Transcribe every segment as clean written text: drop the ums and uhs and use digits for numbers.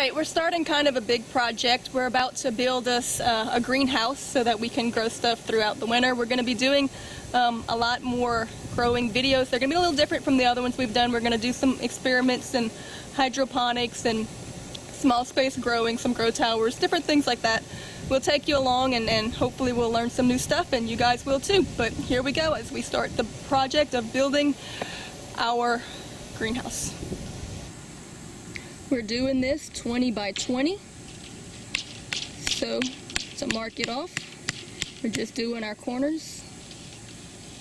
Alright, we're starting kind of a big project. We're about to build us a greenhouse so that we can grow stuff throughout the winter. We're going to be doing a lot more growing videos. They're going to be a little different from the other ones we've done. We're going to do some experiments in hydroponics and small space growing, some grow towers, different things like that. We'll take you along and hopefully we'll learn some new stuff, and you guys will too. But here we go as we start the project of building our greenhouse. We're doing this 20 by 20, so to mark it off, we're just doing our corners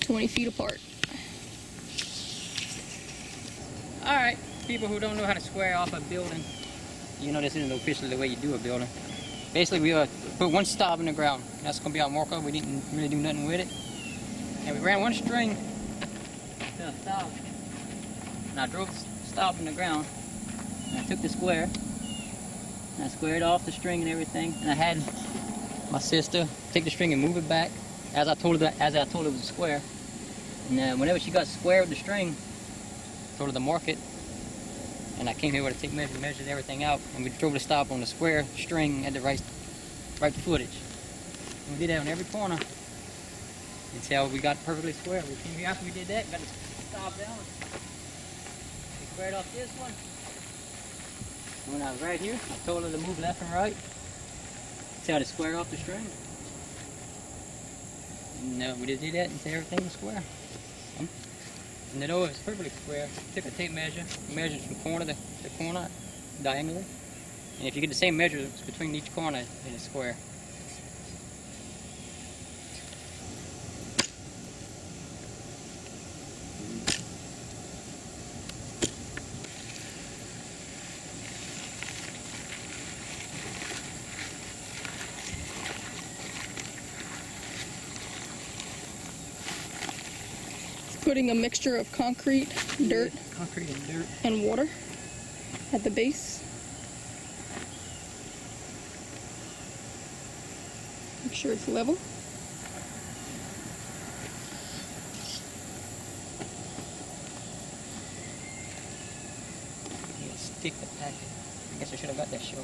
20 feet apart. Alright, people who don't know how to square off a building, you know this isn't officially the way you do a building. Basically, we put one stop in the ground. That's going to be our marker. We didn't really do nothing with it. And we ran one string to a stop, and I drove the stop in the ground. And I took the square, and I squared off the string and everything, and I had my sister take the string and move it back as I told her it was a square. And then whenever she got square with the string, I told her to mark it, and I came here with a tape measure, measured everything out, and we drove the stop on the square string at the right footage. And we did that on every corner until we got perfectly square. We came here after we did that, got the stop down, we squared off this one. When I was right here, I told her to move left and right. See how to square off the string. And we just did that until everything was square. And then it was perfectly square. Took a tape measure, measured from corner to corner diagonally. And if you get the same measurements between each corner, then it's square. Putting a mixture of concrete, dirt, and water at the base. Make sure it's level. Yeah, stick the packet. I guess I should have got that shovel.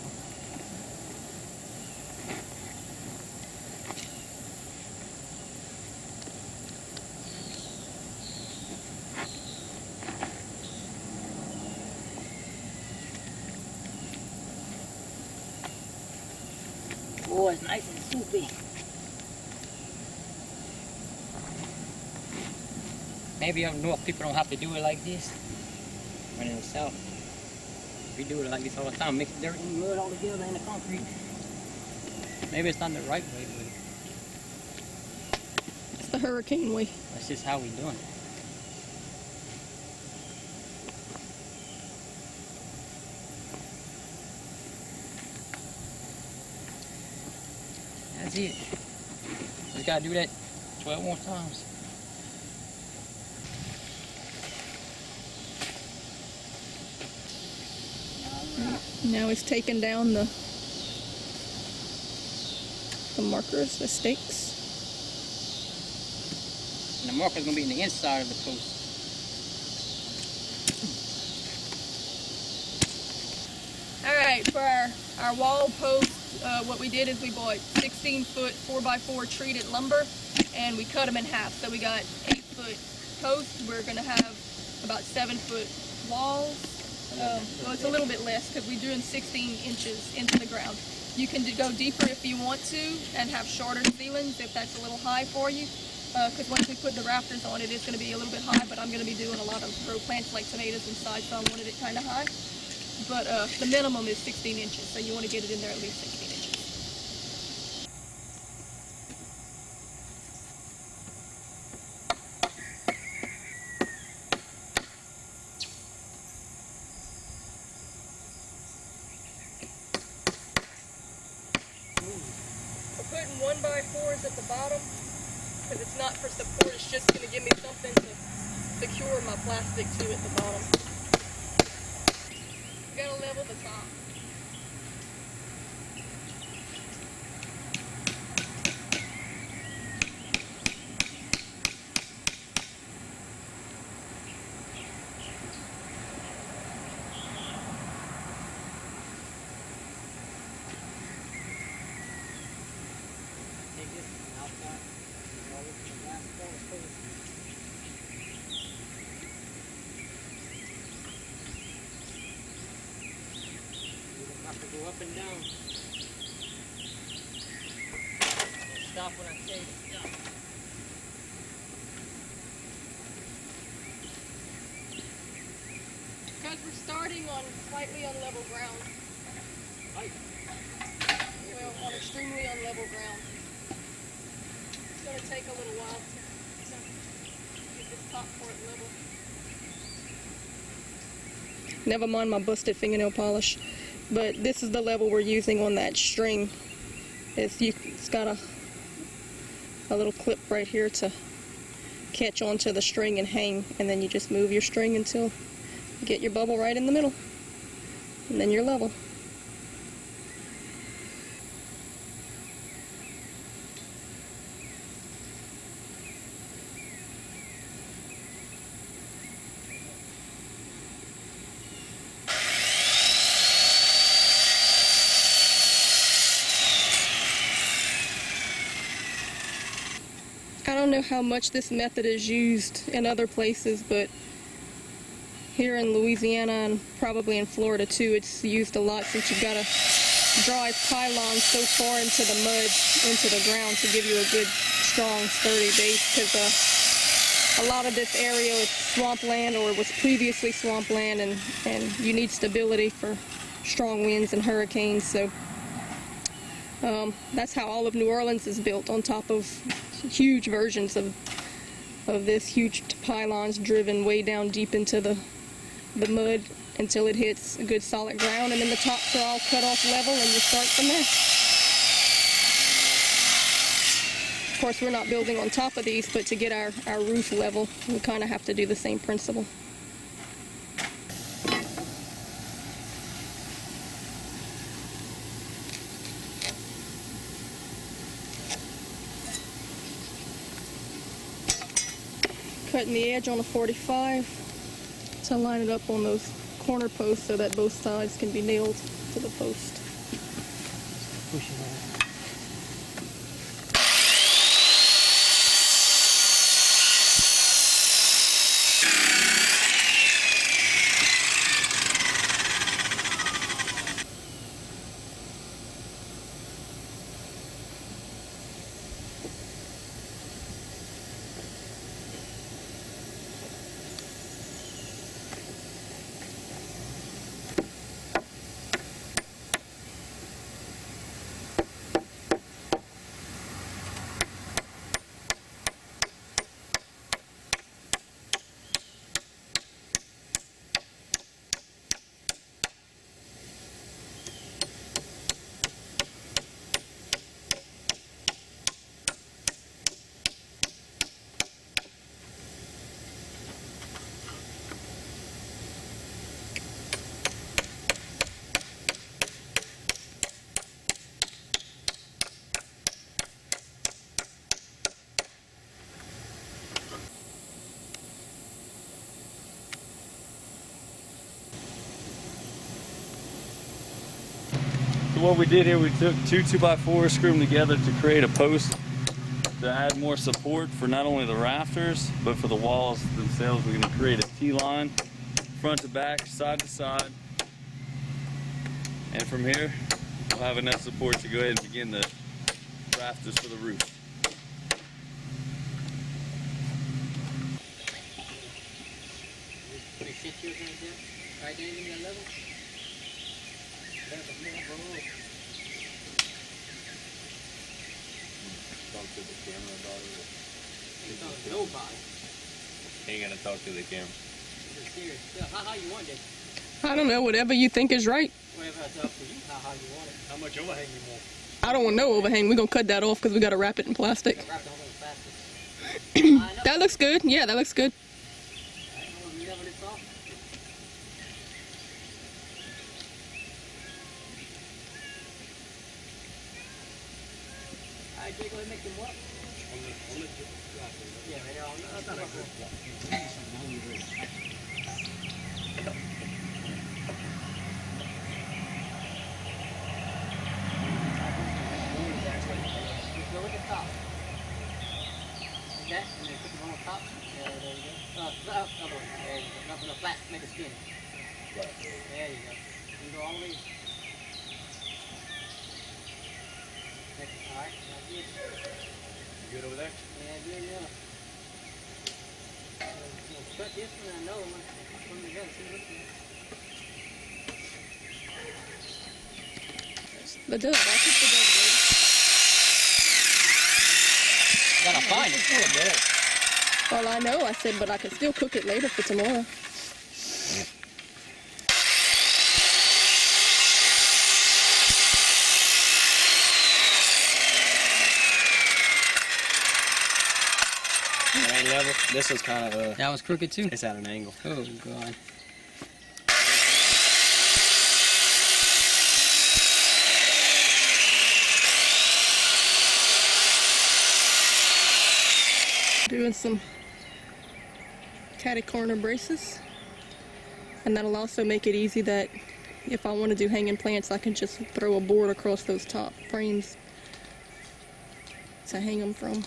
Oh, it's nice and soupy. Maybe up north people don't have to do it like this. But in the south, we do it like this all the time. Mix dirt and mud all together in the concrete. Maybe it's not the right way, but it's the hurricane way. That's just how we doing it. That's it. Just gotta do that 12 more times. Now it's taking down the markers, the stakes. And the marker's gonna be in the inside of the post. Alright, for our wall post, what we did is we bought 16-foot 4x4 treated lumber, and we cut them in half. So we got 8-foot posts. We're going to have about 7-foot walls. Well, it's a little bit less because we're doing 16 inches into the ground. You can go deeper if you want to and have shorter ceilings if that's a little high for you. Because once we put the rafters on it, it's going to be a little bit high, but I'm going to be doing a lot of grow plants like tomatoes inside, so I wanted it kind of high. But the minimum is 16 inches, so you want to get it in there at least 16 inches. We're putting 1x4s at the bottom, because it's not for support, it's just going to give me something to secure my plastic to at the bottom. Gotta level the top. outside. All this is the last corner first. You don't have to go up and down. Stop when I say to stop. Because we're starting on slightly unlevel ground. Right. Well, on extremely unlevel ground. It's going to take a little while to get this top part level. Never mind my busted fingernail polish, but this is the level we're using on that string. It's got a little clip right here to catch onto the string and hang, and then you just move your string until you get your bubble right in the middle, and then you're level. I don't know how much this method is used in other places, but here in Louisiana and probably in Florida too, it's used a lot since you've got to drive pylons so far into the mud, into the ground to give you a good, strong, sturdy base, because a lot of this area is swampland or was previously swampland, and you need stability for strong winds and hurricanes. So that's how all of New Orleans is built, on top of huge versions of this, huge pylons driven way down deep into the mud until it hits a good solid ground, and then the tops are all cut off level and you start from there. Of course, we're not building on top of these, but to get our roof level, we kind of have to do the same principle. Cutting the edge on a 45 to line it up on those corner posts so that both sides can be nailed to the post. Push it out. So what we did here, we took two 2x4s, screwed them together to create a post to add more support for not only the rafters, but for the walls themselves. We're going to create a T-line, front to back, side to side. And from here, we'll have enough support to go ahead and begin the rafters for the roof. Put a shit here right there. Right there, give me a level. There's a more roll. Talk to the camera about it. Ain't talking to nobody. Ain't gonna talk to the camera. Just serious. How you want this? I don't know, whatever you think is right. Whatever, that's up to you. How you want it. How much overhang you want? I don't want no overhang. We're going to cut that off because we got to wrap it in plastic. Wrap it on the plastic. That looks good. Yeah, that looks good. I don't know if you level this off. Alright, Jay, go ahead and make them what? Yeah, right there. That's not a Just go with the top. that, and then put them on top. Yeah, there you go. Other one. There you go. Nothing flat, make it skinny. Right. There you go. You go all the way. Alright, now good. You good over there? Yeah, good enough. We'll cut this one and another one. Put them together, see which one. But do it. I'll keep the dough together. Gotta find it. Well, I know, I said, but I can still cook it later for tomorrow. It ain't level. This was kind of That was crooked too? it's at an angle. Oh, God. Doing some catty corner braces, and that'll also make it easy that if I want to do hanging plants, I can just throw a board across those top frames to hang them from.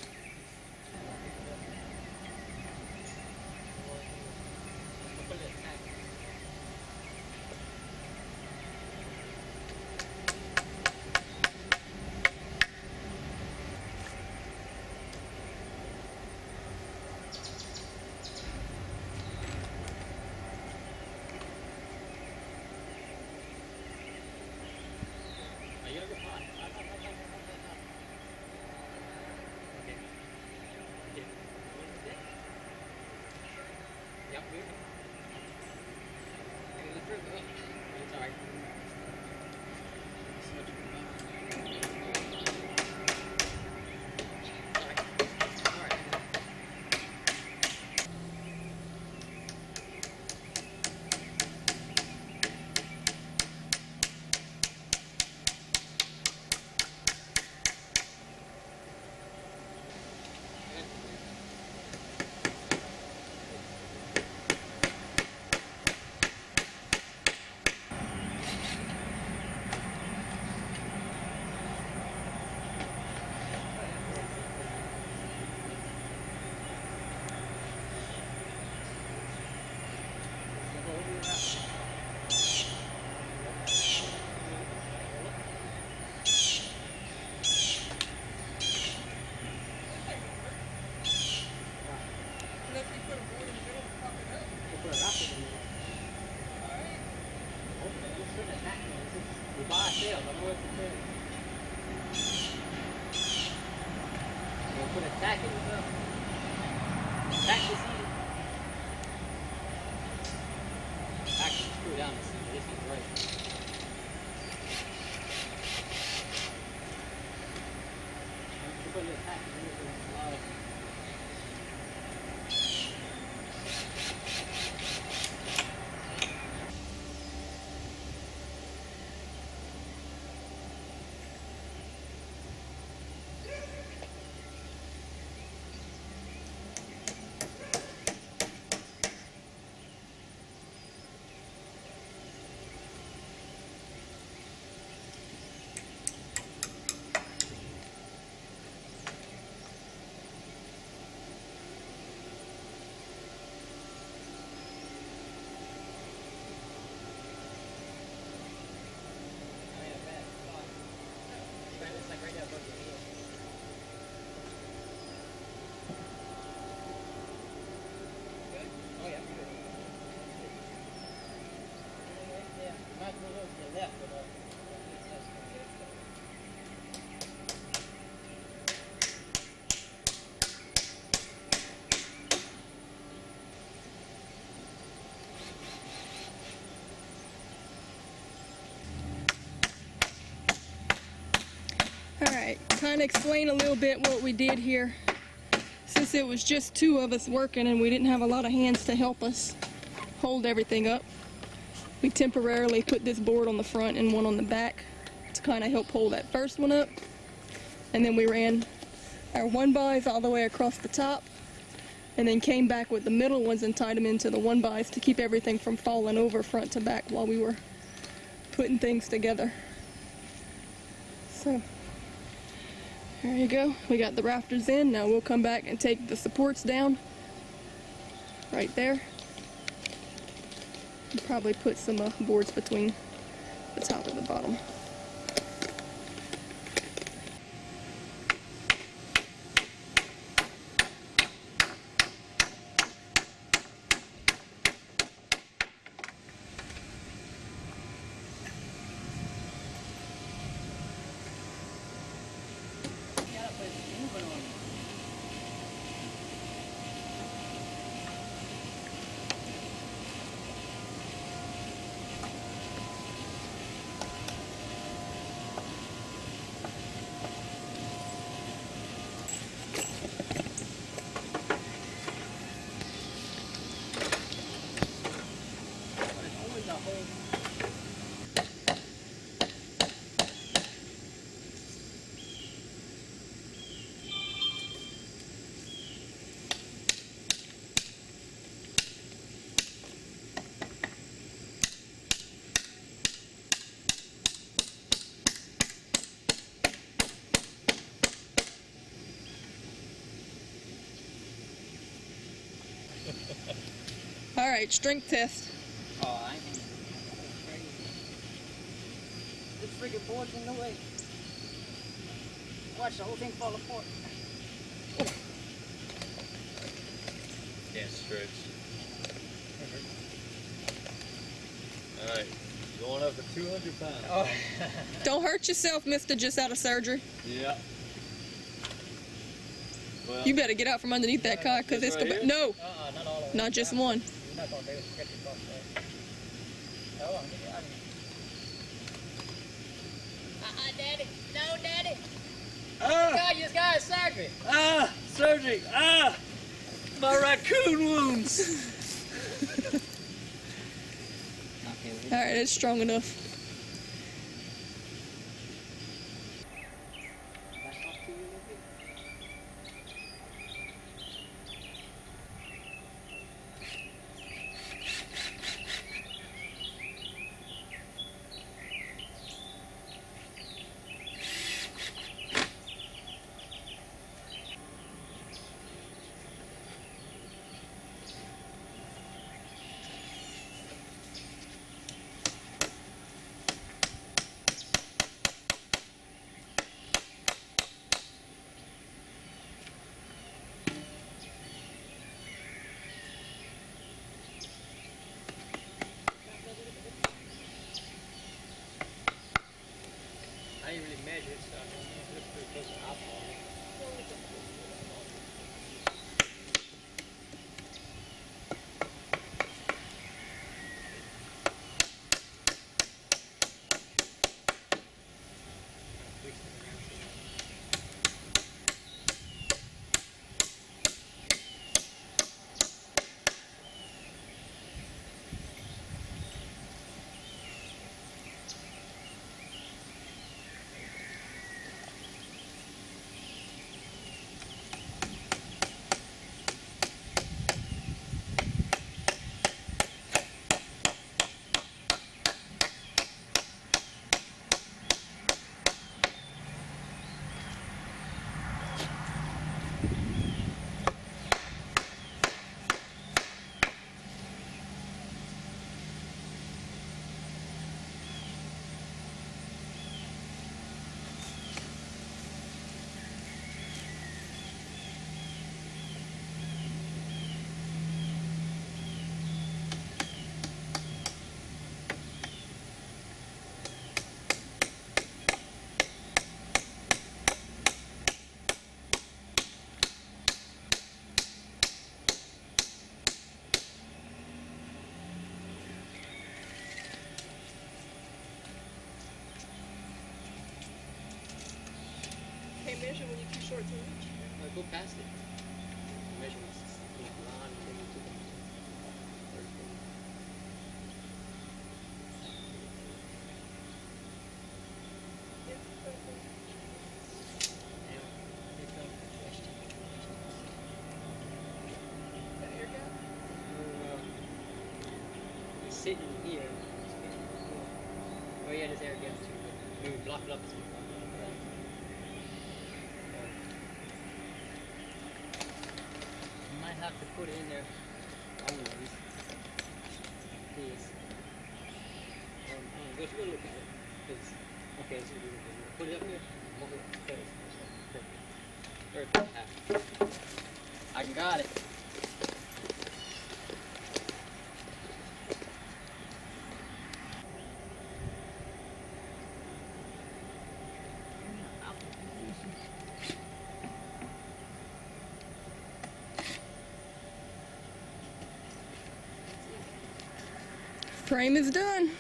Put a tack in the tack this in. Actually, screw down this thing. This is great. Put a little tack in here. Alright, kind of explain a little bit what we did here. Since it was just two of us working and we didn't have a lot of hands to help us hold everything up, we temporarily put this board on the front and one on the back to kind of help hold that first one up. And then we ran our 1-bys all the way across the top, and then came back with the middle ones and tied them into the 1-bys to keep everything from falling over front to back while we were putting things together. So There you go. We got the rafters in. Now we'll come back and take the supports down. Right there. And probably put some boards between the top and the bottom. All right, strength test. Oh, I ain't this freaking board's in the way. Watch the whole thing fall apart. Can't stretch. Alright, going up to 200 pounds. Oh. Don't hurt yourself, mister, just out of surgery. Yeah. Well, You better get out from underneath that car, because it's right gonna here? no, Not all of them. not just one. You're not gonna be able to get this off there. Oh, I'm getting out of here. Daddy. No, Daddy. God, you just got a surgery. Surgery! My raccoon wounds! All right, it's strong enough. I didn't really measure it, so I don't know if it looks pretty close to alcohol. Can't measure when you're too short to reach. Go past it. Measurements. Line, maybe two. He's sitting here. Oh yeah, there's air gap too. Maybe block it up. have to put it in there always. This. Just go look at it. Okay, so you put it up here. Perfect. I got it. Frame is done.